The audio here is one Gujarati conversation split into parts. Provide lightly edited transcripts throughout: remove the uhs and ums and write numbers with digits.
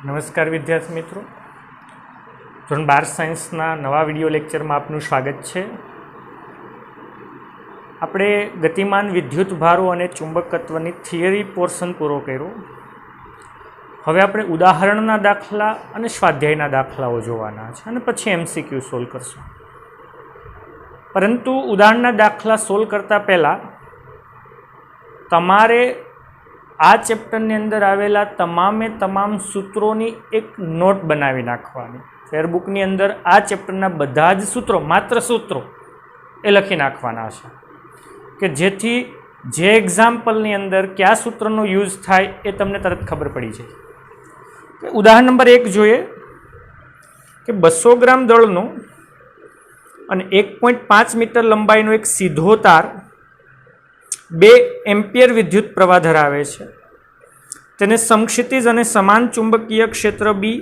નમસ્કાર વિદ્યાર્થી મિત્રો, ધોરણ 12 સાયન્સના નવા વિડીયો લેક્ચરમાં આપનું સ્વાગત છે. આપણે ગતિમાન વિદ્યુત ભારો અને ચુંબકત્વની થિયરી પોર્શન પૂરો કર્યો. હવે આપણે ઉદાહરણના દાખલા અને સ્વાધ્યાયના દાખલાઓ જોવાના છે અને પછી MCQ સોલ્વ કરશું. પરંતુ ઉદાહરણના દાખલા સોલ્વ કરતાં પહેલાં તમારે આ ચેપ્ટરની અંદર આવેલા તમામ સૂત્રોની એક નોટ બનાવી નાખવાની. ફેરબુકની અંદર આ ચેપ્ટરના બધા જ સૂત્રો, માત્ર સૂત્રો એ લખી નાખવાના છે કે જેથી જે એક્ઝામ્પલની અંદર કયા સૂત્રનો યુઝ થાય એ તમને તરત ખબર પડી જાય. ઉદાહરણ નંબર 1 જોઈએ કે 200 ગ્રામ દળનો અને 1.5 મીટર લંબાઈનો એક સીધો તાર 2 એમ્પિયર વિદ્યુત પ્રવાહ ધરાવે છે. તેને સમક્ષિતિજ અને સમાન ચુંબકીય ક્ષેત્ર બી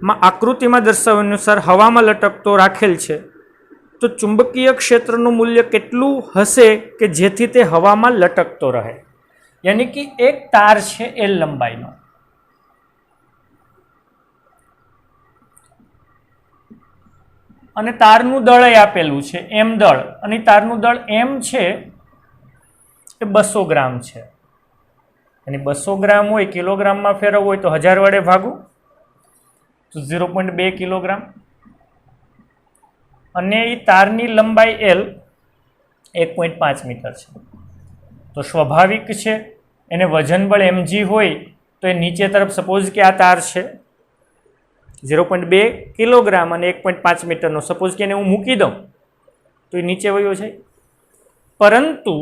માં આકૃતિમાં દર્શાવ્યા અનુસાર હવામાં લટકતો રાખેલ છે. તો ચુંબકીય ક્ષેત્રનું મૂલ્ય કેટલું હશે કે જેથી તે હવામાં લટકતો રહે? યાની કે એક તાર છે L લંબાઈનો, અને તારનું દળ આપેલું છે M દળ, અને તારનું દળ M છે એ 200 ગ્રામ છે. અને 200 ગ્રામ હોય, કિલોગ્રામમાં ફેરવવું હોય તો 1000 વડે ભાગું તો 0.2 કિલોગ્રામ. અને એ તારની લંબાઈ L 1.5 મીટર છે. તો સ્વાભાવિક છે એને વજન બળ mg હોય તો એ નીચે તરફ, સપોઝ કે આ તાર છે 0.2 કિલોગ્રામ અને 1.5 મીટરનો, સપોઝ કે એને હું મૂકી દઉં તો એ નીચે વયો જાય. પરંતુ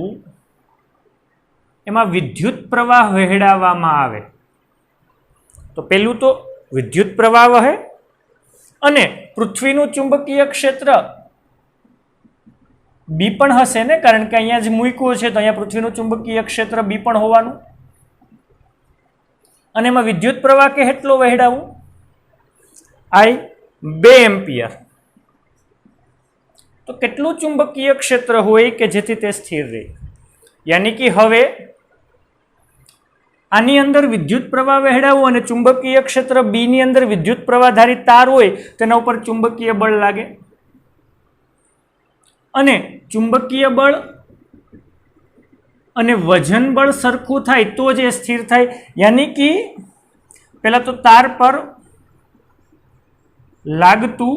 એમાં વિદ્યુત પ્રવાહ વહેડાવવામાં આવે તો પેલું તો વિદ્યુત પ્રવાહ વહે, અને પૃથ્વીનું ચુંબકીય ક્ષેત્ર બી પણ હશે ને, કારણ કે અહીંયા જ મૂક્યું છે તો અહીંયા પૃથ્વીનું ચુંબકીય ક્ષેત્ર બી પણ હોવાનું. અને એમાં વિદ્યુત પ્રવાહ કેટલો વહેડાવું? I 2 ampere. તો કેટલું ચુંબકીય ક્ષેત્ર હોય કે જેથી તે સ્થિર રહે? યાની કે હવે આની અંદર વિદ્યુત પ્રવાહ વહેડાવું અને ચુંબકીય ક્ષેત્ર બી ની અંદર વિદ્યુત પ્રવાહધારી તાર હોય તેના ઉપર ચુંબકીય બળ લાગે, અને ચુંબકીય બળ અને વજન બળ સરખું થાય તો જ એ સ્થિર થાય. યાની કે પહેલા તો તાર પર લાગતું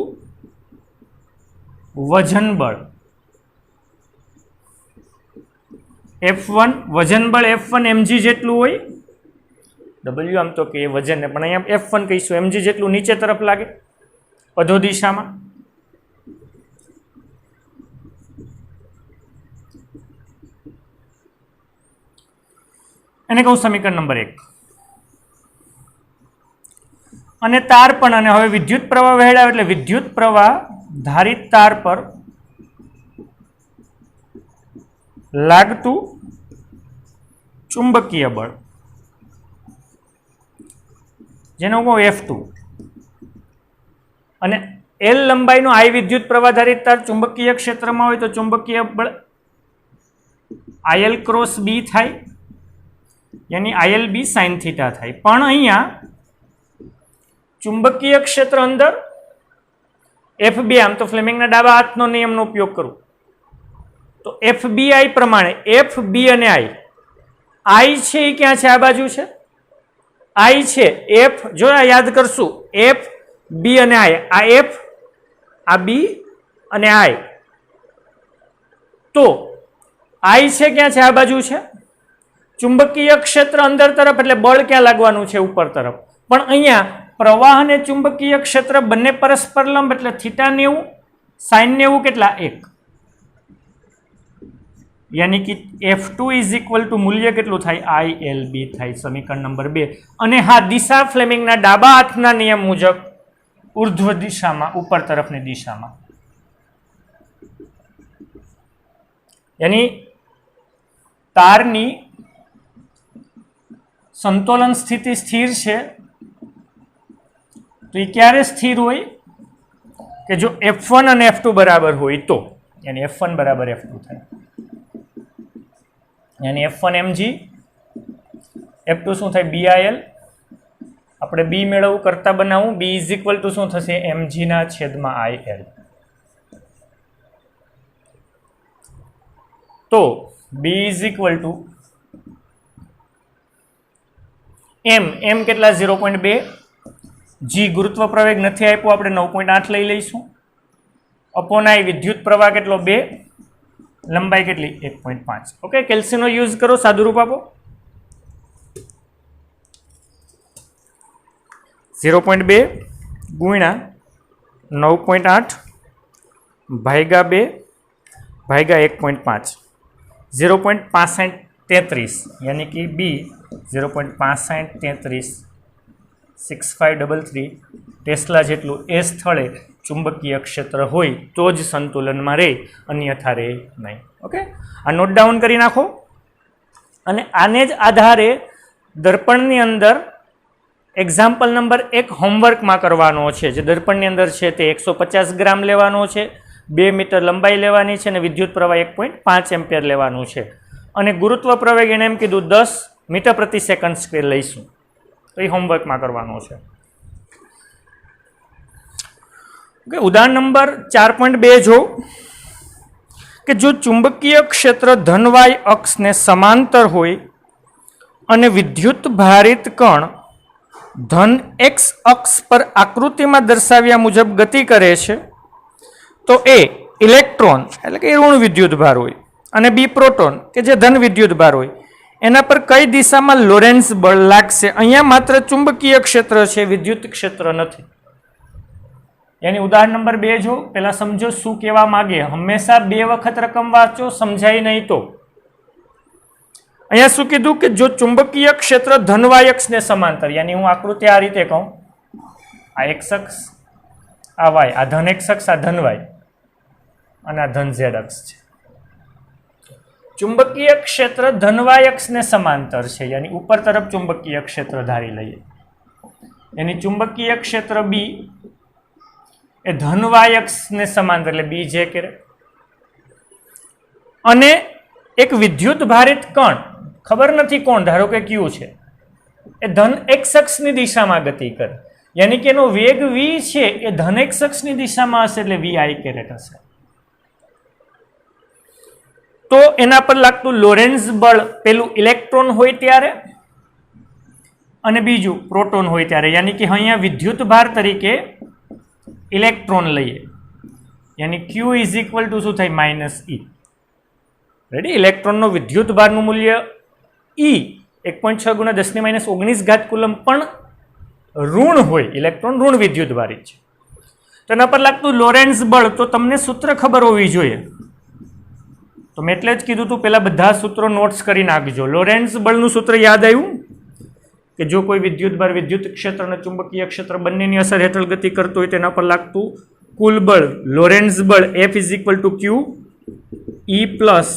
વજન બળ F1, વજન બળ F1 mg જેટલું હોય. W આમ તો કે વજન ને, પણ અહીંયા F1 કહીશું, mg જેટલું નીચે તરફ લાગે અધો દિશામાં. એને કહું સમીકરણ નંબર 1. અને તાર પણ, અને હવે વિદ્યુત પ્રવાહ વહેડાવે એટલે વિદ્યુત પ્રવાહ ધારિત તાર પર લાગતું ચુંબકીય બળ, જેને હું કહું F2. અને L લંબાઈનો I વિદ્યુત પ્રવાહ ધારિત તાર ચુંબકીય ક્ષેત્રમાં હોય તો ચુંબકીય બળ IL ક્રોસ B થાય, યાની ILB sin થીટા થાય. પણ અહીંયા ચુંબકીય ક્ષેત્ર અંદર FB, આમ તો ફ્લેમિંગના ડાબા હાથનો નિયમનો ઉપયોગ કરું તો FBI પ્રમાણે FB અને I છે એ ક્યાં છે? આ બાજુ છે I છે. F જો યાદ કરશું, F B અને I, આ F, આ B અને I. તો I છે ક્યાં છે? આ બાજુ છે. ચુંબકીય ક્ષેત્ર અંદર તરફ એટલે બળ ક્યાં લાગવાનું છે? ઉપર તરફ. પણ અહીંયા પ્રવાહ અને ચુંબકીય ક્ષેત્ર બંને પરસ્પર લંબ એટલે θ 90 sin 90 કેટલા? 1. યાની કે F2 ઇઝ ઇક્વલ ટુ મૂલ્ય કેટલું થાય? ILB થાય. સમીકરણ નંબર 2. અને હા, દિશા ફ્લેમિંગના ડાબા હાથના નિયમ મુજબ ઉર્ધ્વ દિશામાં, ઉપર તરફની દિશામાં. યાની તારની સંતુલન સ્થિતિ સ્થિર છે તો એ ક્યારે સ્થિર હોય? કે જો F1 અને F2 બરાબર હોય તો, યાની F1 બરાબર F2 થાય. यानी F1 mg F2 શું થાય BIL આપણે બી મેળવવું કરતા બનાવવું. બી ઇઝ ઇક્વલ ટુ શું થશે? mg ના છેદમાં IL. તો બી ઇઝ ઇક્વલ ટુ એમ કેટલા? 0.2. જી ગુરુત્વ પ્રવેગ નથી આપ્યો, આપણે 9.8 લઈ લઈશું. અપોન આઈ વિદ્યુત પ્રવાહ કેટલો? 2. લંબાઈ કેટલી? 1.5. ઓકે, કેલ્સીનો યુઝ કરો, સાદુરૂપ આપો. 0.2 ગુણ્યા 9.8 ભાગ્યા 2 ભાગ્યા 1.5. 0.6533 यानी कि बी 0.6533 6533 ટેસ્લા જેટલું એ સ્થળે ચુંબકીય ક્ષેત્ર હોય તો જ સંતુલનમાં રહે, અન્યથા રહે નહીં. ઓકે, આ નોટ ડાઉન કરી નાખો. અને આને જ આધારે દર્પણની અંદર એક્ઝામ્પલ નંબર 1 હોમવર્કમાં કરવાનો છે. જે દર્પણની અંદર છે તે 150 ગ્રામ લેવાનો છે, 2 મીટર લંબાઈ લેવાની છે અને વિદ્યુત પ્રવાહ 1.5 એમ્પિયર લેવાનું છે. અને ગુરુત્વ પ્રવેગ એને એમ કીધું 10 મીટર પ્રતિ સેકન્ડ સ્ક્વેર લઈશું. તો એ હોમવર્કમાં કરવાનું છે. ઓકે, ઉદાહરણ નંબર 4.2 જો કે જો ચુંબકીય ક્ષેત્ર ધનવાય અક્ષને સમાંતર હોય અને વિદ્યુત ભારિત કણ ધન x અક્ષ પર આકૃતિમાં દર્શાવ્યા મુજબ ગતિ કરે છે, તો એ ઇલેક્ટ્રોન એટલે કે ઋણ વિદ્યુત ભાર હોય અને બી પ્રોટોન કે જે ધન વિદ્યુત ભાર હોય, એના પર કઈ દિશામાં લોરેન્સ બળ લાગશે? અહીંયા માત્ર ચુંબકીય ક્ષેત્ર છે, વિદ્યુત ક્ષેત્ર નથી. यानी उदाहरण नंबर 2 जो पहला समझो शू कहेवा मांगे. हमेशा 2 वखत रकम वाँचो, समझाय नहीं तो. अहींया शुं कीधुं कि जो चुंबकीय क्षेत्र धनवाय अक्षने समांतर, यानी हूँ आकृति आ रीते कहूं, आ एक्स अक्ष, आ वाय, आ धन एक्स अक्ष, आ धन वाय અને આ ધન ઝેડ અક્ષ છે. ચુંબકીય ક્ષેત્ર ધનવાય અક્ષને સમાંતર છે, यानी ઉપર તરફ ચુંબકીય ક્ષેત્ર ધારી લઈએ. यानी ચુંબકીય ક્ષેત્ર બી એ ધનવાય અક્ષને સમાંતર એટલે બી જે કરે. અને એક વિદ્યુત ભારિત કણ, ખબર નથી કોણ, ધારો કે ક્યુ છે, એ ધન એક્સ અક્ષની દિશામાં ગતિ કરે, યાની કે એનો વેગ વી છે એ ધન એક્સ અક્ષની દિશામાં હશે એટલે વી આઈ કેરેટ હશે. તો એના પર લાગતું લોરેન્સ બળ પેલું ઇલેક્ટ્રોન હોય ત્યારે અને બીજું પ્રોટોન હોય ત્યારે, યાની કે અહીંયા વિદ્યુત ભાર તરીકે ઇલેક્ટ્રોન લઈએ, યાની ક્યુ ઇઝ ઇક્વલ ટુ શું થાય? માઇનસ ઈ. રેડી? ઇલેક્ટ્રોનનો વિદ્યુત ભારનું મૂલ્ય ઈ 1.6 × 10⁻⁹ કુલમ પણ ઋણ હોય. ઇલેક્ટ્રોન ઋણ વિદ્યુત ભારિત છે. તો એના પર લાગતું લોરેન્સ બળ, તો તમને સૂત્ર ખબર હોવી જોઈએ. તો મેં એટલે જ કીધું તું પહેલા બધા સૂત્રો નોટ્સ કરી નાખજો. લોરેન્સ બળનું સૂત્ર યાદ આવ્યું કે જો કોઈ વિદ્યુત ભાર વિદ્યુત ક્ષેત્ર અને ચુંબકીય ક્ષેત્ર બંનેની અસર હેઠળ ગતિ કરતું હોય તેના પર લાગતું કુલ બળ લોરેન્સ બળ F is equal to q E plus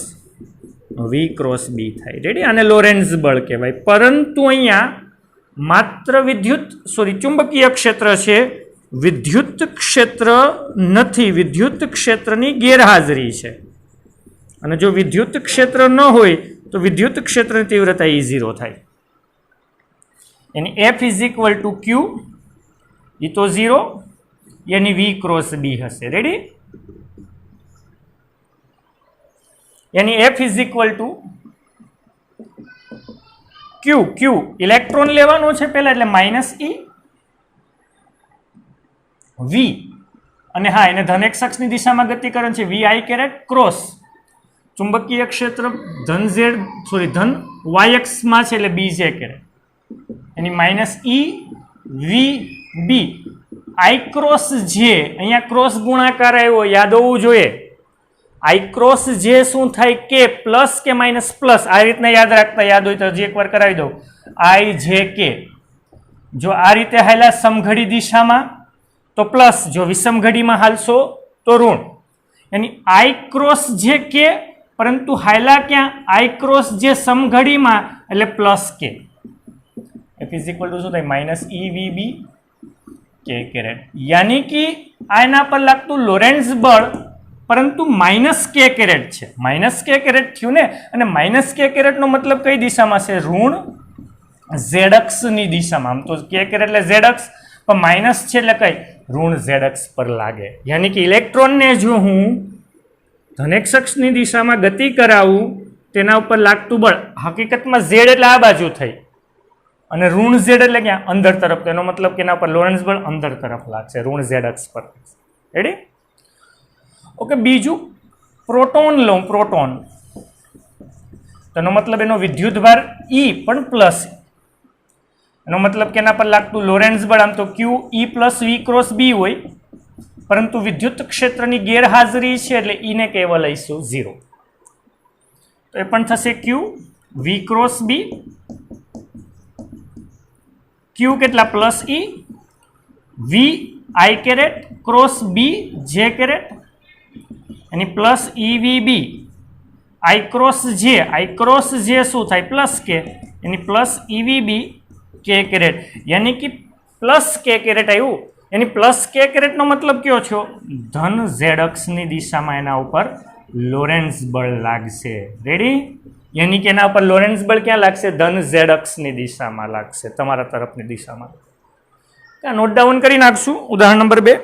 v cross B થાય. રેડી? આને લોરેન્સ બળ કહેવાય. પરંતુ અહીંયા માત્ર ચુંબકીય ક્ષેત્ર છે, વિદ્યુત ક્ષેત્ર નથી. વિદ્યુત ક્ષેત્રની ગેરહાજરી છે. અને જો વિદ્યુત ક્ષેત્ર ન હોય તો વિદ્યુત ક્ષેત્રની તીવ્રતા E0 થાય. यानी F is equal to Q, ये तो 0, यानी V क्रॉस B हसे. रेडी? यानी F is equal to Q, Q electron लेवानो छे पहला એટલે माइनस ई V અને હા એને ધન એક્સ અક્ષની દિશામાં ગતિ કરે છે V I કેરેટ ક્રોસ ચુંબકીય ક્ષેત્ર ધન ધન Y અક્ષમાં છે એટલે B J કેરેટ यानी minus E V B I cross J. अहींया क्रॉस गुणाकार आव्यो, याद होवुं जोईए. आई क्रॉस जे शुं थाय? के प्लस के माइनस प्लस. आ रीतना याद राखता, याद होय तो हजी एकवार करावी दઉં. आई जे के जो आ रीते हाल्या समघड़ी दिशामां तो प्लस, जो विषम घड़ीमां हालशो तो ऋण. यानी आई क्रॉस जे के, परंतु हाल्या क्यां? आई क्रॉस जे समघड़ीमां એટલે प्लस के. F इज इक्वल टू शू थाय? माइनस ई वी बी के कैरेट. यानी कि आना पर लगतु लोरेंस बळ, परंतु माइनस के कैरेट है. माइनस के कैरेट थयुं ने, अने माइनस के कैरेट नो मतलब कई दिशा में से? ऋण ઝેડ અક્ષની દિશામાં. આમ તો કે એટલે ઝેડ અક્ષ, પણ માઇનસ છે એટલે કઈ ઋણ ઝેડ અક્ષ પર લાગે. યાની કે ઇલેક્ટ્રોનને જો હું ધનેક્ષ અક્ષની દિશામાં ગતિ કરાવું તેના ઉપર લાગતું બળ હકીકતમાં ઝેડ એટલે આ બાજુ થઈ અને ઋણ ઝેડ એટલે ક્યાં અંદર તરફ. તેનો મતલબ કે એના પર લોરેન્સ બળ અંદર તરફ લાગશે, ઋણ ઝેડ અક્ષ પર. રેડી? ઓકે. બીજું પ્રોટોન લઉં. પ્રોટોન તેનો મતલબ એનો વિદ્યુતભાર ઈ પણ પ્લસ. એનો મતલબ કે એના પર લાગતું લોરેન્સ બળ આમ તો ક્યુ ઈ પ્લસ વી ક્રોસ બી હોય, પરંતુ વિદ્યુત ક્ષેત્રની ગેરહાજરી છે એટલે ઈને કેવલ લઈશું 0. તો એ પણ થશે ક્યુ વી ક્રોસ બી. ક્યુ કેટલા plus E, V I caret cross B J caret એની plus E V B. I cross J શું થાય પ્લસ કે એની પ્લસ ઈ વી બી કે કેરેટ, યાની કે પ્લસ કે કેરેટ આવ્યું. એની પ્લસ કે કેરેટનો મતલબ કયો છો? ધન ઝેડ અક્ષની દિશામાં એના ઉપર લોરેન્સ બળ લાગશે. રેડી? યાની કે એના ઉપર લોરેન્સ બળ ક્યાં લાગશે? ધન ઝેડ અક્ષની દિશામાં લાગશે, તમારા તરફની દિશામાં. ત્યાં નોટ ડાઉન કરી નાખશું. ઉદાહરણ નંબર 2.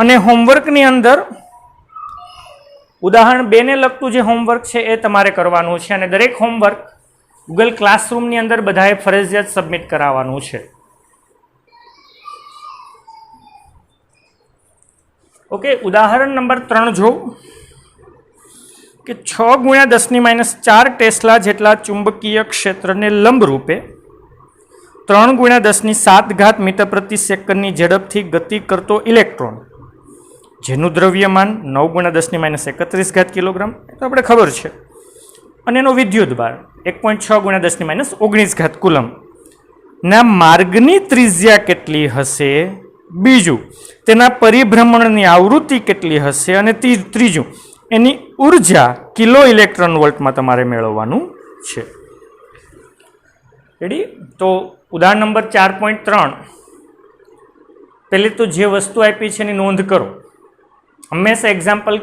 અને હોમવર્કની અંદર ઉદાહરણ 2 ને લગતું જે હોમવર્ક છે એ તમારે કરવાનું છે અને દરેક હોમવર્ક ગૂગલ ક્લાસરૂમની અંદર બધાએ ફરજિયાત સબમિટ કરાવવાનું છે. ઓકે. ઉદાહરણ નંબર 3 જોઉં કે 6 × 10⁻4 ટેસ્લા જેટલા ચુંબકીય ક્ષેત્રને લંબરૂપે 3 × 10⁷ મીટર પ્રતિ સેકન્ડની ઝડપથી ગતિ કરતો ઇલેક્ટ્રોન જેનું દ્રવ્યમાન 9 × 10⁻31 કિલોગ્રામ, તો આપણે ખબર છે, અને એનો વિદ્યુતભાર 1.6 × 10⁻19 કુલમ ના માર્ગની ત્રિજ્યા કેટલી હશે? બીજું, તેના પરિભ્રમણની આવૃત્તિ કેટલી હશે? અને ત્રીજું, એની ઉર્જા કિલો ઇલેક્ટ્રોન વોલ્ટમાં તમારે મેળવવાનું છે. રેડી? તો ઉદાહરણ નંબર 4.3. પહેલી તો જે વસ્તુ આપી છે એની નોંધ કરો. હંમેશા એક્ઝામ્પલ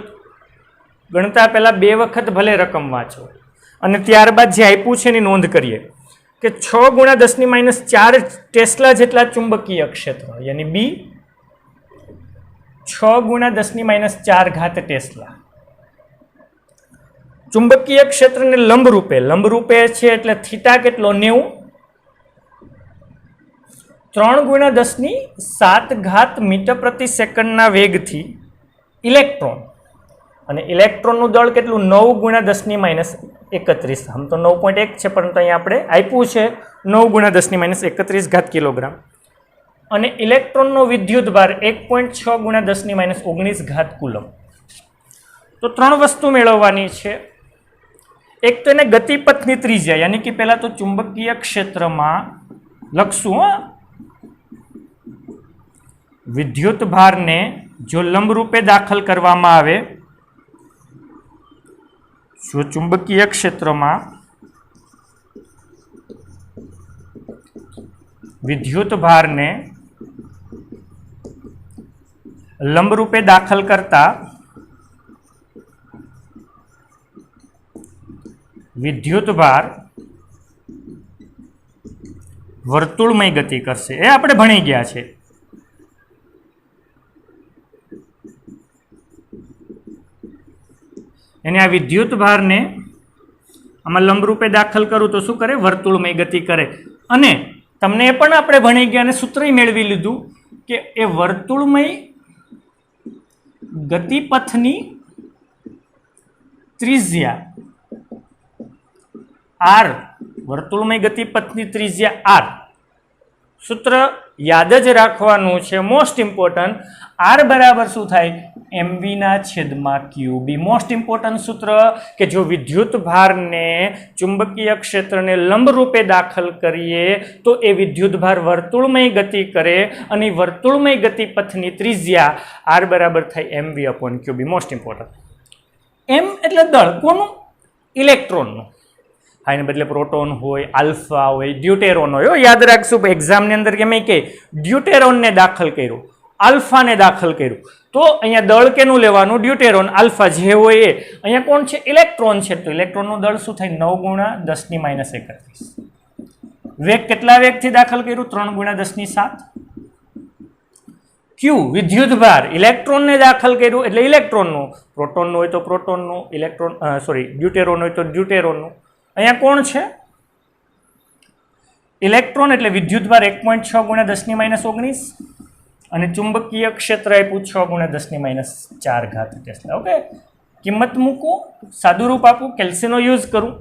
ગણતા પહેલાં 2 વખત ભલે રકમ વાંચો અને ત્યારબાદ જે આપ્યું છે એની નોંધ કરીએ કે 6 × 10⁻4 ટેસ્લા જેટલા ચુંબકીય ક્ષેત્ર, યાની બી 6 × 10⁻4 ટેસ્લા ચુંબકીય ક્ષેત્રને લંબરૂપે છે એટલે થીટા કેટલો? 90. 3 × 10⁷ મીટર પ્રતિ સેકન્ડના વેગથી ઇલેક્ટ્રોન, અને ઇલેક્ટ્રોનનું દળ કેટલું? 9 × 10⁻31. આમ તો 9.1 છે, પરંતુ અહીંયા આપણે આપ્યું છે 9 × 10⁻31 કિલોગ્રામ. અને ઇલેક્ટ્રોનનો વિદ્યુતભાર 1.6 × 10⁻19 કુલમ. તો 3 વસ્તુ મેળવવાની છે. એક તો એને ગતિપથની ત્રિજ્યા, યાની કે પહેલા તો ચુંબકીય ક્ષેત્રમાં લખશું વિદ્યુતભારને જો લંબરૂપે દાખલ કરવામાં આવે, જો ચુંબકીય ક્ષેત્રમાં વિદ્યુતભારને લંબરૂપે દાખલ કરતા વિદ્યુતભાર વર્તુળમય ગતિ કરશે. એ આપણે ભણી ગયા છે. એને આ વિદ્યુતભારને આમાં લંબરૂપે દાખલ કરું તો શું કરે? વર્તુળમય ગતિ કરે. અને તમને એ પણ આપણે ભણી ગયા અને સૂત્ર મેળવી લીધું કે એ વર્તુળમય ગતિપથની ત્રિજ્યા આર, વર્તુળમય ગતિપથની ત્રિજ્યા આર. સૂત્ર યાદ જ રાખવાનું છે, મોસ્ટ ઇમ્પોર્ટન્ટ. આર બરાબર શું થાય? mv/qb. મોસ્ટ ઇમ્પોર્ટન્ટ સૂત્ર કે જો વિદ્યુત ભારને ચુંબકીય ક્ષેત્રને લંબરૂપે દાખલ કરીએ તો એ વિદ્યુત ભાર વર્તુળમય ગતિ કરે અને વર્તુળમય ગતિપથની ત્રિજ્યા આર બરાબર થાય mv/qb. Most important. એમ એટલે દળ કોનું? ઇલેક્ટ્રોનનું. હા, એને બદલે પ્રોટોન હોય, આલ્ફા હોય, ડ્યુટેરોન હોય. યાદ રાખશું, એક્ઝામની અંદર કેમ કે ડ્યુટેરોનને દાખલ કર્યું, આલ્ફાને દાખલ કર્યું, તો અહીંયા દળ કેનું લેવાનું? ડ્યુટેરોન. આલ્ફા જે હોય એ. અહીંયા કોણ છે? ઇલેક્ટ્રોન છે. તો ઇલેક્ટ્રોનનું દળ શું થાય? 9 × 10⁻31. વેગ કેટલા વેગથી દાખલ કર્યું? 3 × 10⁷. ક્યુ વિદ્યુતભાર ઇલેક્ટ્રોનને દાખલ કર્યું એટલે ઇલેક્ટ્રોનનું, પ્રોટોનનું હોય તો પ્રોટોનનું, ડ્યુટેરોન હોય તો ડ્યુટેરોનનું. અહીંયા કોણ છે? ઇલેક્ટ્રોન એટલે વિદ્યુતભાર 1.6 × 10⁻⁹ અને ચુંબકીય ક્ષેત્ર આપ્યું 6 × 10⁻⁴ ટેસ્લા. ઓકે, કિંમત મૂકું, સાદું રૂપ આપું, કેલ્સીનો યુઝ કરું.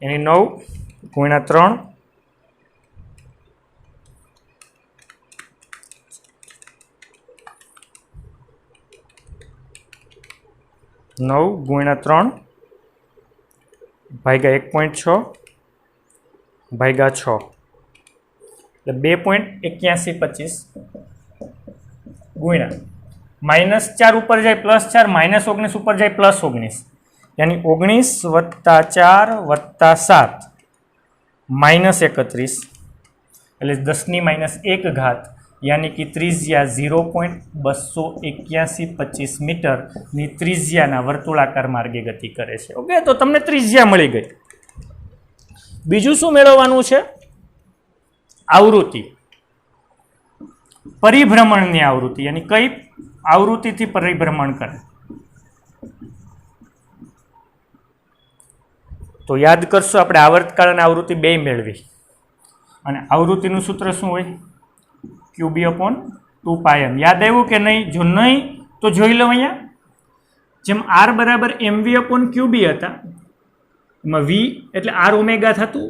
એની 9 × 3 9 × 3 ભાગ્યા 1.6 ભાગ્યા 6 એટલે 2.8125 ગુણ્યા -4 ઉપર જાય +4, -19 ઉપર જાય +19, यानी 19 + 4 + 7 -31 એટલે 10⁻1 घात यानी कि त्रिज्या 0.28125 मीटर ની ત્રિજ્યાના વર્તુળાકાર માર્ગે ગતિ કરે છે. ઓકે, તો તમને ત્રિજ્યા મળી ગઈ. બીજું શું મેળવવાનું છે? આવૃત્તિ, પરિભ્રમણની આવૃત્તિ, यानी કઈ આવૃત્તિથી પરિભ્રમણ કરે. તો યાદ કરશો આપણે આવર્તકાળ અને આવૃત્તિ બે મેળવી, અને આવૃત્તિનું સૂત્ર શું હોય? QB/2πm. યાદ આવ્યું કે નહીં? જો નહીં તો જોઈ લો. અહીંયા જેમ R = mv/QB હતા, એમાં V એટલે R ઓમેગા થતું,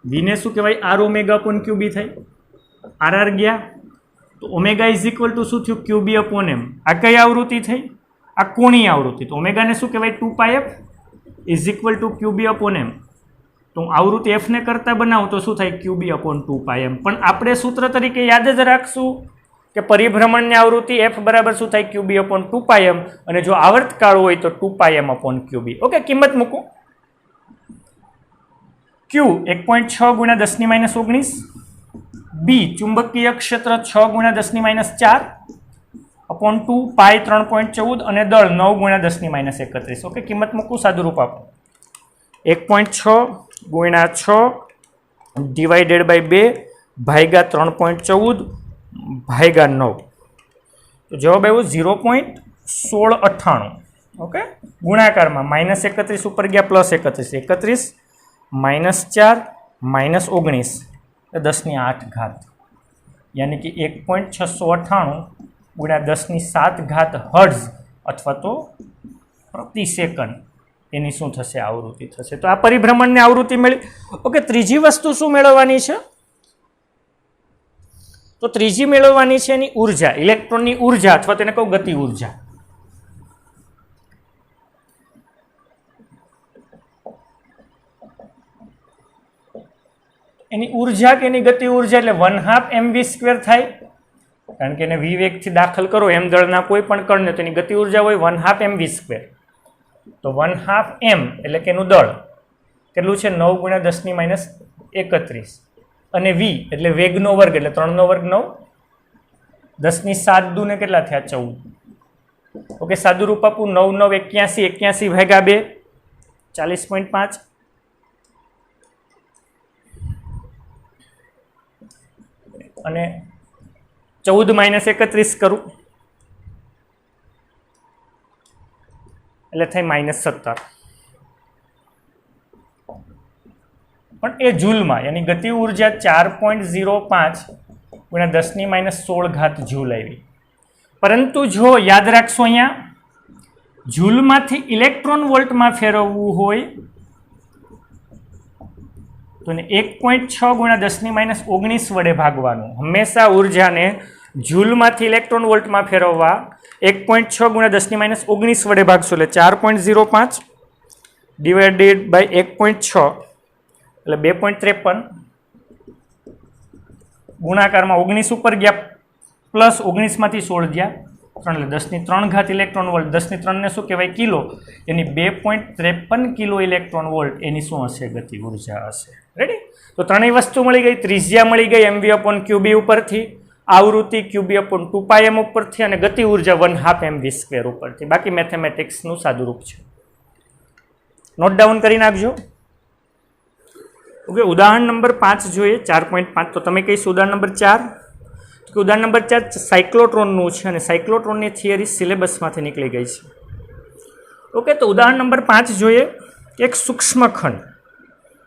V ને શું કહેવાય? R ઓમેગા/QB થાય. RR ગયા તો ઓમેગા = શું થયું? QB/m. આ કઈ આવૃત્તિ થઈ? આ કોણીય આવૃત્તિ. તો ઓમેગાને શું કહેવાય? 2πf = QB/m. તો આવૃત્તિ f ને કરતા બનાવું તો શું થાય? QB/2πm. પણ આપણે સૂત્ર તરીકે યાદ જ રાખશું કે પરિભ્રમણની આવૃત્તિ f બરાબર શું થાય? QB/2πm. અને જો આવર્તકાળ હોય તો 2πm/QB. ઓકે, કિંમત મૂકું. Q 1.6 × 10⁻19, B ચુંબકીય ક્ષેત્ર 6 × 10⁻4/2, π 3.14 અને દળ 9 × 10⁻31. ઓકે, કિંમત મૂકું, સાદું રૂપ આપો. 1.6 × 6 ડિવાઇડેડ બાય 2 ભાગ્યા 3.14 ભાગ્યા 9. તો જવાબ આવ્યો 0.1698. ઓકે, ગુણાકારમાં -31 ઉપર ગયા +31, 31 -4 -19 10⁸ ઘાત, यानी कि 1.698 × 10⁷ હર્ટ્ઝ અથવા તો પ્રતિ સેકન્ડ એની શું થશે? આવૃત્તિ થશે. તો આ પરિભ્રમણની આવૃત્તિ મળી. ઓકે, ત્રીજી વસ્તુ શું મેળવવાની છે? તો ત્રીજી મેળવવાની છે એની ઉર્જા, ઇલેક્ટ્રોનની ઉર્જા અથવા તેને કહું ગતિ ઉર્જા. એની ઉર્જા કે એની ગતિ ઉર્જા એટલે 1/2 mv² થાય, કારણ કે એને v વેગથી દાખલ કરો m દળના કોઈ પણ કણને તો એની ગતિ ઉર્જા હોય 1/2 mv². તો 1/2 m એટલે કે એનું દળ કેટલું છે? 9 × 10⁻31 અને v એટલે વેગનો વર્ગ એટલે 3નો વર્ગ 9, 10⁷ ને કેટલા થયા? 14. ઓકે, સાદું રૂપ આપું. 9 9 81, 81 ભાગ્યા 2 40.5 અને 14 - 31 કરું એટલે થાય -17. પણ એ જૂલમાં, યાની ગતિ ઉર્જા 4.05 × 10⁻16 જૂલ આવી. પરંતુ જો યાદ રાખશો અહીંયા જૂલમાંથી ઇલેક્ટ્રોન વોલ્ટમાં ફેરવવું હોય તો 1.6 × 10⁻19 વડે ભાગવાનું. હંમેશા ઉર્જાને જૂલમાંથી ઇલેક્ટ્રોન વોલ્ટમાં ફેરવવા 1.6 × 10⁻19 વડે ભાગશો એટલે 4.05 ડિવાઇડેડ બાય 1.6 એટલે 2.53 ગુણાકારમાં 19 ઉપર ગયા +19માંથી 16 ગયા 3 એટલે 10⁻³ ઇલેક્ટ્રોન વોલ્ટ. 10⁻³ ને શું કહેવાય? કિલો. એની 2.53 કિલો ઇલેક્ટ્રોન વોલ્ટ એની શું હશે? ગતિ ઉર્જા હશે. રેડી? તો ત્રણેય વસ્તુ મળી ગઈ. ત્રિજ્યા મળી ગઈ mv/QB ઉપરથી, આવૃત્તિ QB/2πm ઉપરથી અને ગતિ ઉર્જા 1/2 mv² ઉપરથી. બાકી મેથેમેટિક્સનું સાદું રૂપ છે. નોટ ડાઉન કરી નાખજો. ओके, उदाहरण नंबर 5 જોઈએ 4.5 तो તમે કહીશ उदाहरण नंबर 4 तो उदाहरण नंबर 4 साइक्लोट्रॉनનું છે અને સાયક્લોટ્રોનની થિયરી સિલેબસમાંથી નીકળી ગઈ છે. ओके, तो उदाहरण नंबर 5 જોઈએ. एक सूक्ष्मखंड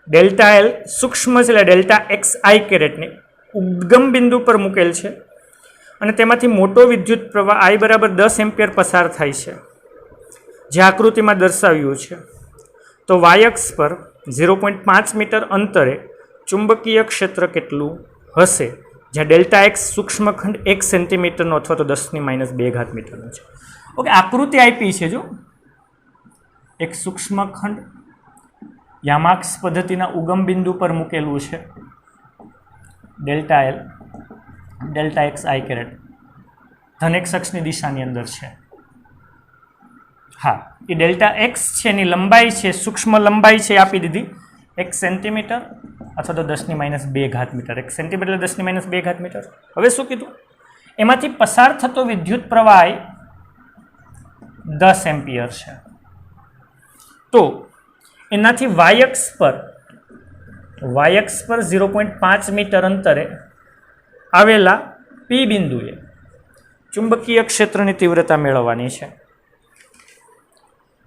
डेल्टा एल सूक्ष्म એટલે डेल्टा एक्स आई कैरेटने उद्गम बिंदु पर મૂકેલ છે અને તેમાંથી મોટો વિદ્યુત પ્રવાહ I બરાબર 10 એમ્પિયર પસાર થાય છે, જે આકૃતિમાં દર્શાવ્યું છે. તો y અક્ષ પર 0.5 મીટર અંતરે ચુંબકીય ક્ષેત્ર કેટલું હશે, જ્યાં ડેલ્ટા એક્સ સૂક્ષ્મખંડ 1 સેન્ટીમીટરનો અથવા તો 10⁻2 મીટરનો છે. ઓકે, આકૃતિ આપી છે. જો એક સૂક્ષ્મખંડ યામાક્ષ પદ્ધતિના ઉગમ બિંદુ પર મૂકેલું છે, ડેલ્ટા એલ ડેલ્ટા એક્સ આઈ કેરેટ ધન એક્સ અક્ષની દિશાની અંદર છે. हाँ, ये डेल्टा एक्स है लंबाई है, सूक्ष्म लंबाई है आपी दीधी 1 सेंटीमीटर अथवा तो 10⁻2 मीटर. 1 centimetre 10⁻2 metre. हवे शुं कीधुं, एमांथी पसार थतो विद्युत प्रवाह 10 एम्पियर है. तो एनाथी वाय अक्ष पर 0.5 मीटर अंतरे आवेला पी बिंदुए चुंबकीय क्षेत्रनी तीव्रता मेळववानी छे.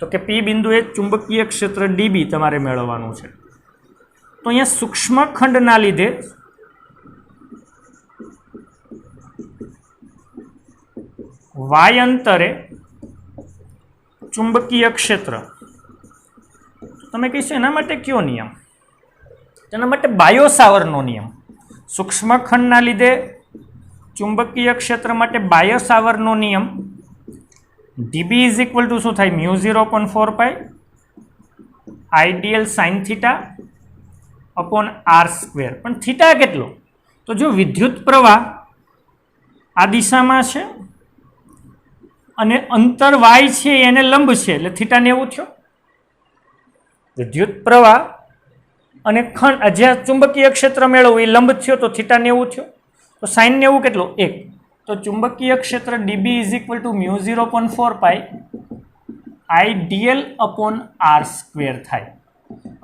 तो कि पी बिंदुए चुंबकीय क्षेत्र डीबी तमारे मेळववानुं छे. तो अहींया सूक्ष्मखंडना लीधे वाय अंतरे चुंबकीय क्षेत्र तमे कहीशो एना माटे क्यो नियम? तेना माटे बायो-सावरनो नियम. सूक्ष्मखंडना लीधे चुंबकीय क्षेत्र माटे बायो-सावरनो नियम dB इज इक्वल टू शू थाय μ0/4 ideal sine theta upon r square. पण थीटा केटलो? तो जो विद्युत प्रवाह आ दिशामां छे अने अंतर y छे एने लंब छे એટલે थीटा 90 थयो. विद्युत प्रवाह अने खंड जे चुंबकीय क्षेत्र मेळव्युं ए लंब थयो तो थीटा 90 थयो. तो साइन 90 केटलो 1. तो चुंबकीय क्षेत्र dB is equal to μ0/4 ideal upon r square थाय.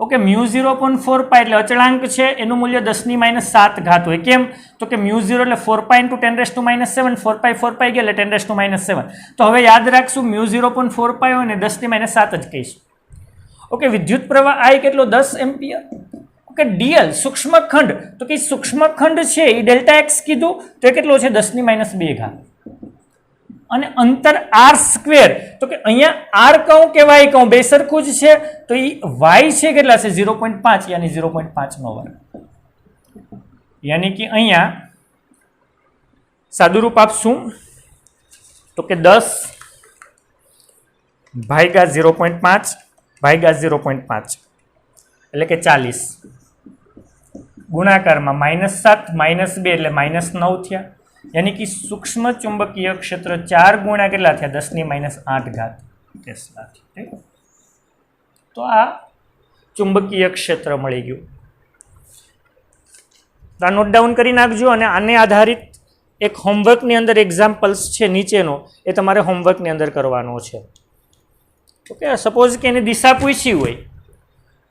ओके, μ0/4 એટલે અચળાંક છે, એનું મૂલ્ય 10⁻7 હોય. કેમ? તો કે μ0 એટલે 4π × 10⁻7, 4π ગયા એટલે 10⁻7. તો હવે યાદ રાખશું μ0/4 હોય ને 10⁻7 જ કહીશું. ओके, विद्युत प्रवाह I કેટલો 10 एम्पियर. ओके, डीएल सूक्ष्मखंड तो कि सूक्ष्मखंड है डेल्टा एक्स कीधु तो केटलो छे 10⁻2 અને અંતર r સ્ક્વેર તો કે અહીંયા r કહું કે y કહું બે સરખું જ છે તો એ y છે કેટલા છે 0.5 यानी 0.5 નો વર્ગ यानी कि અહીંયા સાદુરૂપ આપશું તો કે 10 ભાગ્યા 0.5 ભાગ્યા 0.5 એટલે કે 40 गुणाकार में -7 -2 એટલે -9 थया यानी कि सूक्ष्म चुंबकीय क्षेत्र 4 गुणा केटला थया 10⁻8 टेस्ला. तो आ चुंबकीय क्षेत्र मळी गयुं. आ नोट डाउन करी नाखजो અને આને આધારિત એક હોમવર્કની અંદર એક્ઝામ્પલ્સ છે નીચેનો એ તમારે હોમવર્કની અંદર કરવાનો છે. ઓકે, સપોઝ કે એની દિશા પૂછી હોય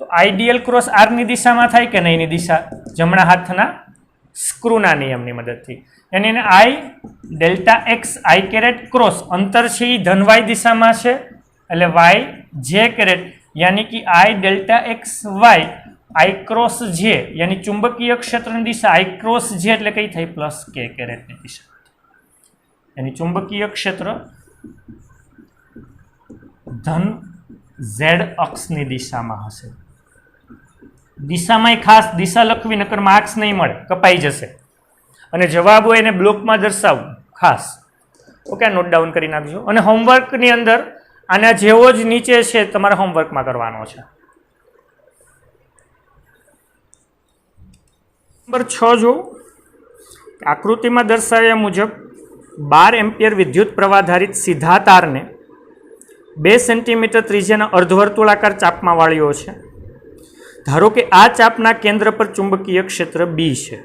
तो आइडियल क्रॉस आर नी दिशा में थाय के नहीं नी दिशा जमणा हाथना स्क्रूना नियमनी मददथी यानी आई डेल्टा एक्स आई कैरेट क्रॉस अंतर छे धन वाय दिशा में छे एटले वाय जे कैरेट यानी कि आई डेल्टा एक्स वाय आई क्रॉस जे यानी चुंबकीय क्षेत्रनी दिशा आई क्रॉस जे एटले कई थाय प्लस के कैरेटनी दिशा यानी चुंबकीय क्षेत्र धन झेड अक्षनी दिशा में हशे. दिशा में खास दिशा लखवी नकर मार्क्स नहीं मळे कपाई जशे અને જવાબ હોય એને બ્લોકમાં દર્શાવવું ખાસ. ઓકે, નોટ ડાઉન કરી નાખજો અને હોમવર્કની અંદર આના જેવો જ નીચે છે તમારે હોમવર્કમાં કરવાનો છે. નંબર 6 જો આકૃતિમાં દર્શાવ્યા મુજબ 12 એમ્પિયર વિદ્યુત પ્રવાહધારિત સીધા તારને 2 સેન્ટીમીટર ત્રિજ્યાના અર્ધવર્તુળાકાર ચાપમાં વાળ્યો છે. ધારો કે આ ચાપના કેન્દ્ર પર ચુંબકીય ક્ષેત્ર બી છે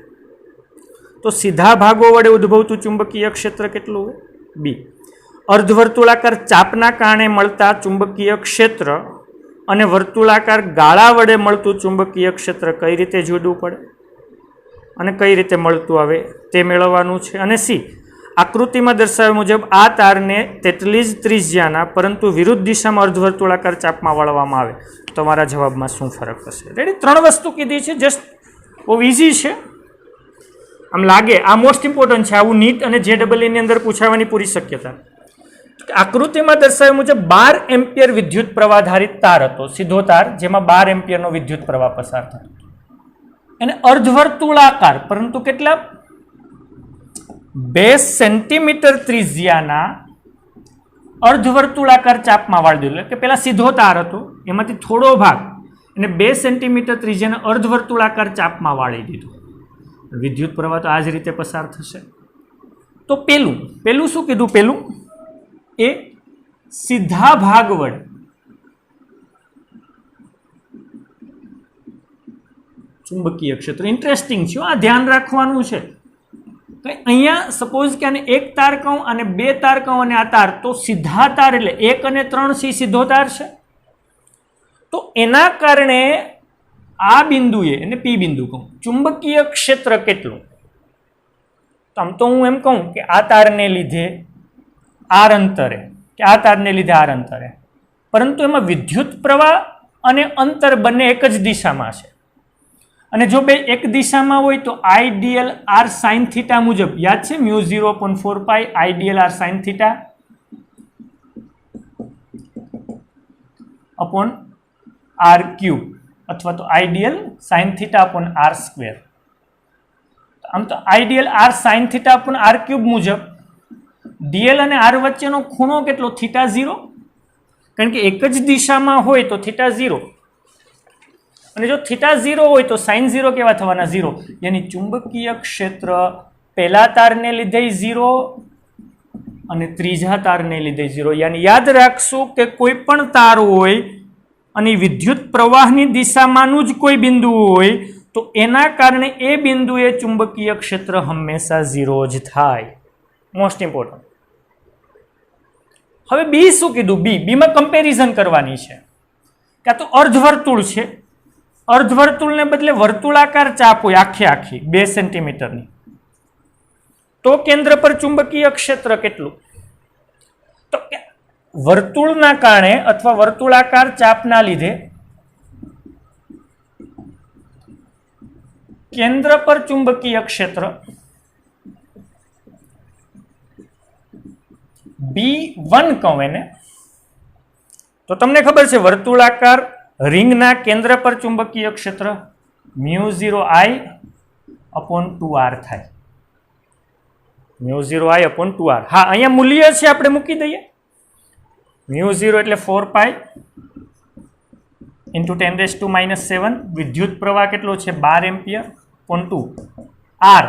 તો સીધા ભાગો વડે ઉદ્ભવતું ચુંબકીય ક્ષેત્ર કેટલું હોય બી. અર્ધવર્તુળાકાર ચાપના કારણે મળતા ચુંબકીય ક્ષેત્ર અને વર્તુળાકાર ગાળા વડે મળતું ચુંબકીય ક્ષેત્ર કઈ રીતે જોડવું પડે અને કઈ રીતે મળતું આવે તે મેળવવાનું છે. અને સી, આકૃતિમાં દર્શાવ્યા મુજબ આ તારને તેટલી જ ત્રિજ્યાના પરંતુ વિરુદ્ધ દિશામાં અર્ધવર્તુળાકાર ચાપમાં વળવામાં આવે. તમારા જવાબમાં શું ફરક હશે? રેડી, 3 વસ્તુ કીધી છે. જસ્ટ બહુ ઇઝી છે. આમ લાગે આ મોસ્ટ ઇમ્પોર્ટન્ટ છે. આવું નીટ અને JEE ની અંદર પૂછાવાની પૂરી શક્યતા. આકૃતિમાં દર્શાવ્યા મુજબ 12 એમ્પિયર વિદ્યુત પ્રવાહ ધારિત તાર હતો, સીધો તાર, જેમાં 12 એમ્પિયરનો વિદ્યુત પ્રવાહ પસાર થતો. એને અર્ધવર્તુળાકાર પરંતુ કેટલા 2 સેન્ટીમીટર ત્રિજ્યાના અર્ધવર્તુળાકાર ચાપમાં વાળી દીધું. એટલે કે પેલા સીધો તાર હતો, એમાંથી થોડો ભાગ એને 2 સેન્ટીમીટર ત્રિજ્યાના અર્ધવર્તુળાકાર ચાપમાં વાળી દીધું. વિદ્યુત પ્રવાહ તો આ જ રીતે પસાર થશે. તો પેલું શું કીધું? પેલું એ સીધા ભાગ વડે ચુંબકીય ક્ષેત્ર. ઇન્ટરેસ્ટિંગ છે, આ ધ્યાન રાખવાનું છે. અહીંયા સપોઝ કે આને 1 તાર કહું અને 2 તાર કહું અને આ તાર, તો સીધા તાર એટલે 1 અને 3 સીધો તાર છે. તો એના કારણે આ બિંદુએ એને P બિંદુ કહું, ચુંબકીય ક્ષેત્ર કેટલું? તો આમ તો હું એમ કહું કે આ તારને લીધે આર અંતરે, કે આ તારને લીધે આર અંતરે, પરંતુ એમાં વિદ્યુત પ્રવાહ અને અંતર બંને એક જ દિશામાં છે. અને જો બે એક દિશામાં હોય તો આઈડીએલ આર સાઇન થીટા મુજબ, યાદ છે μ0/4π IDL R sine theta upon R cube, અથવા તો IDL sine theta upon R square. આમ તો IDL R sine theta upon R cube મુજબ ડીએલ અને આર વચ્ચેનો ખૂણો કેટલો? θ0. કારણ કે એક જ દિશામાં હોય તો θ0, અને જો θ0 હોય તો sin 0 કેવા થવાના? 0. યાની ચુંબકીય ક્ષેત્ર પહેલા તારને લીધે 0 અને ત્રીજા તારને લીધે 0. યાની યાદ રાખશું કે કોઈ પણ તાર હોય અને વિદ્યુત પ્રવાહની દિશામાંનું જ કોઈ બિંદુ હોય તો એના કારણે એ બિંદુએ ચુંબકીય ક્ષેત્ર હંમેશા 0 જ થાય. Most important. હવે બી શું કીધું? બીમાં કમ્પેરિઝન કરવાની છે કે આ તો અર્ધવર્તુળ છે, અર્ધવર્તુળને બદલે વર્તુળાકાર ચાપ હોય આખી 2 સેન્ટીમીટરની, તો કેન્દ્ર પર ચુંબકીય ક્ષેત્ર કેટલું? તો વર્તુળના કારણે અથવા વર્તુળાકાર ચાપના લીધે કેન્દ્ર પર ચુંબકીય ક્ષેત્ર B1 કહું એને, તો તમને ખબર છે વર્તુળાકાર રિંગના કેન્દ્ર પર ચુંબકીય ક્ષેત્ર μ0I/2r થાય. μ0I/2r. હા, અહીંયા મૂલ્ય છે આપણે મૂકી દઈએ. μ0 એટલે 4π × 10⁻⁻⁷. વિદ્યુત પ્રવાહ કેટલો છે? 12 એમ્પિયર. / 2 r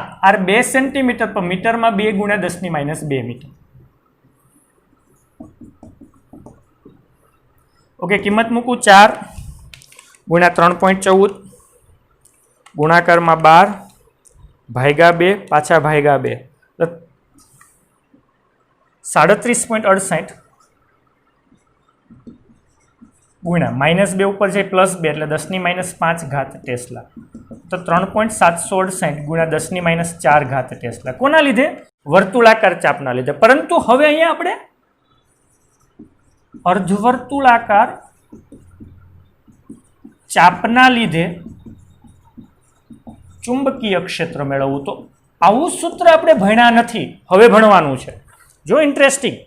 2 સેન્ટીમીટર પર, મીટરમાં 2 × 10⁻²મીટર. ઓકે, કિંમત મૂકું 4 × 3.14 ગુણાકારમાં 12 ભાગ્યા 2 પાછા ભાગ્યા 2 37.68 ગુણ્યા -2 ઉપર છે +2 એટલે 10⁻5 ટેસ્લા. તો 3.768 ગુણ્યા 10⁻4 ટેસ્લા. કોના લીધે? વર્તુળાકાર ચાપના લીધે. પરંતુ હવે અહીંયા આપણે અર્ધવર્તુળાકાર ચાપના લીધે ચુંબકીય ક્ષેત્ર મેળવવું. તો આવું સૂત્ર આપણે ભણ્યા નથી, હવે ભણવાનું છે. જો ઇન્ટરેસ્ટિંગ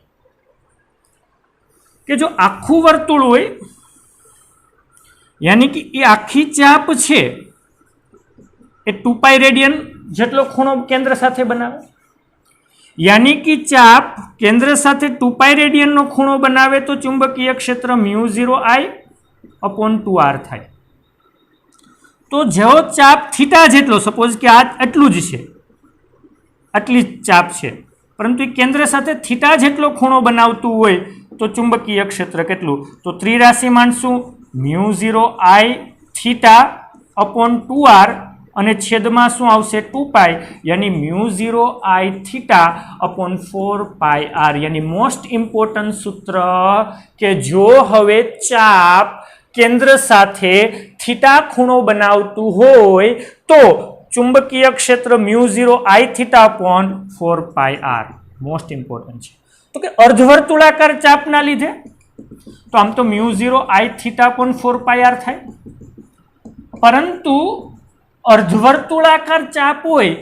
કે જો આખું વર્તુળ હોય, યાની કે એ આખી ચાપ છે એ 2π રેડિયન જેટલો ખૂણો કેન્દ્ર સાથે બનાવે, યાની કે ચાપ કેન્દ્ર સાથે 2π રેડિયનનો ખૂણો બનાવે તો ચુંબકીય ક્ષેત્ર μ0I/2r થાય. તો જેવો ચાપ થીટા જેટલો, સપોઝ કે આ આટલું જ છે, આટલી જ ચાપ છે, પરંતુ એ કેન્દ્ર સાથે થીટા જેટલો ખૂણો બનાવતું હોય તો ચુંબકીય ક્ષેત્ર કેટલું? તો ત્રિરાશિમાન શું? μ0I/2r અને છેદમાં શું આવશે? 2π, યાની μ0I/4πr. યાની મોસ્ટ ઇમ્પોર્ટન્ટ સૂત્ર કે જો હવે ચાપ કેન્દ્ર સાથે થીટા ખૂણો બનાવતું હોય તો ચુંબકીય ક્ષેત્ર μ0 I theta upon 4 pi r most important છે. તો કે અર્ધવર્તુળાકાર ચાપના લીધે તો આમ તો μ0 I theta upon 4 pi r થાય, પરંતુ અર્ધવર્તુળાકાર ચાપ હોય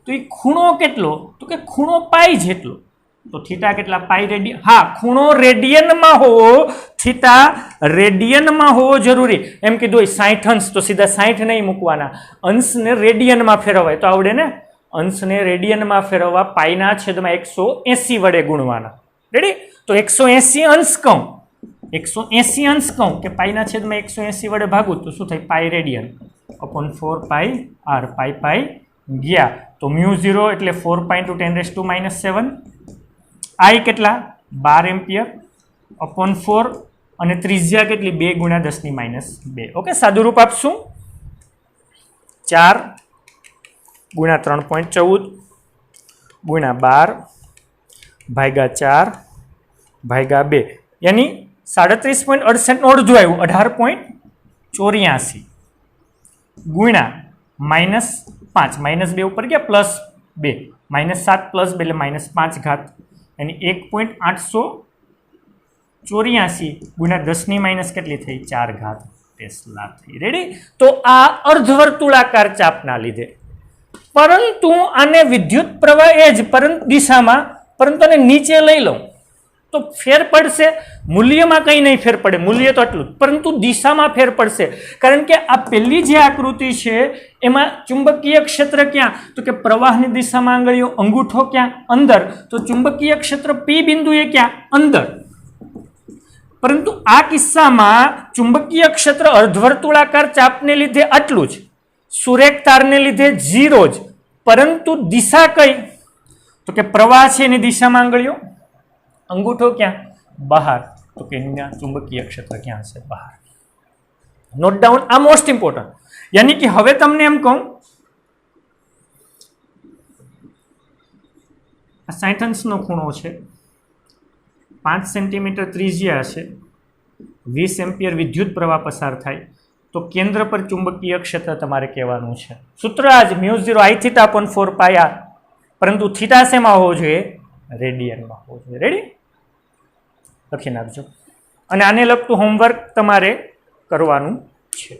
તો એ ખૂણો કેટલો? તો કે ખૂણો પાઈ જેટલો. તો થીટા કેટલા? પાઈ રેડિયન. હા, ખૂણો રેડિયનમાં હોવો, થીટા રેડિયનમાં હોવો જરૂરી. એમ કીધું 60 અંશ તો સીધા 60 નહીં મૂકવાના, અંશને રેડિયનમાં ફેરવાય તો આવડે ને. અંશને રેડિયનમાં ફેરવવા પાઈના છેદમાં 180 વડે ગુણવાના. રેડી? તો 180 અંશ કહું, 180 અંશ કહું કે પાઈના છેદમાં 180 વડે ભાગું તો શું થાય? પાઈ રેડિયન અપોન 4 પાઈ r. પાઈ પાઈ ગયા તો μ0 એટલે 4 પાઈ × 10⁻⁻7. I કેટલા? 12 એમ્પિયર અપોન 4 અને ત્રિજ્યા કેટલી? 2 × 10⁻². ઓકે, સાદું રૂપ આપશું 4 × 3.14 × 12 ભાગ્યા 4 ભાગ્યા 2 યાની 37.68 નો અડધું આવ્યું 18.84 ગુણ્યા -5 -2 ઉપર ગયા +2 -7 +2 એટલે -5 ઘાત यानी 1.884 गुणा 10⁻ કેટલી થઈ? 4 ઘાત ટેસ્લા થઈ. રેડી? તો આ અર્ધવર્તુળાકાર ચાપના લીધે, પરંતુ આને વિદ્યુત પ્રવાહ એ જ પરંતુ દિશામાં, પરંતુ આને નીચે લઈ લઉં તો ફેર પડશે. મૂલ્યમાં કંઈ નહીં ફેર પડે, મૂલ્ય તો એટલું જ, પરંતુ દિશામાં ફેર પડશે. કારણ કે આ પહેલી જે આકૃતિ છે એમાં ચુંબકીય ક્ષેત્ર ક્યાં? તો કે પ્રવાહની દિશામાં આંગળીઓ, અંગૂઠો ક્યાં? અંદર. તો ચુંબકીય ક્ષેત્ર પી બિંદુએ ક્યાં? અંદર. પરંતુ આ કિસ્સામાં ચુંબકીય ક્ષેત્ર અર્ધવર્તુળાકાર ચાપને લીધે આટલું જ, સુરેખ તારને લીધે 0 જ, પરંતુ દિશા કઈ? તો કે પ્રવાહ છે એની દિશામાં આંગળીઓ, અંગૂઠો ક્યાં? બહાર. તો કે ચુંબકીય ક્ષેત્ર ક્યાં છે? બહાર. Note down. આ મોસ્ટ ઇમ્પોર્ટન્ટ. યાની કે હવે તમને એમ કહું, આ 60 અંશનો ખૂણો છે, 5 સેન્ટીમીટર ત્રિજ્યા છે, 20 એમ્પિયર વિદ્યુત પ્રવાહ પસાર થાય, તો કેન્દ્ર પર ચુંબકીય ક્ષેત્ર તમારે કહેવાનું છે. સૂત્ર આજ μ0 I theta upon 4 pi r, પરંતુ થીટા શેમાં હોવો જોઈએ? રેડિયનમાં હોવો જોઈએ. રેડી? લખી નાખજો. અને આને લગતું હોમવર્ક તમારે કરવાનું છે.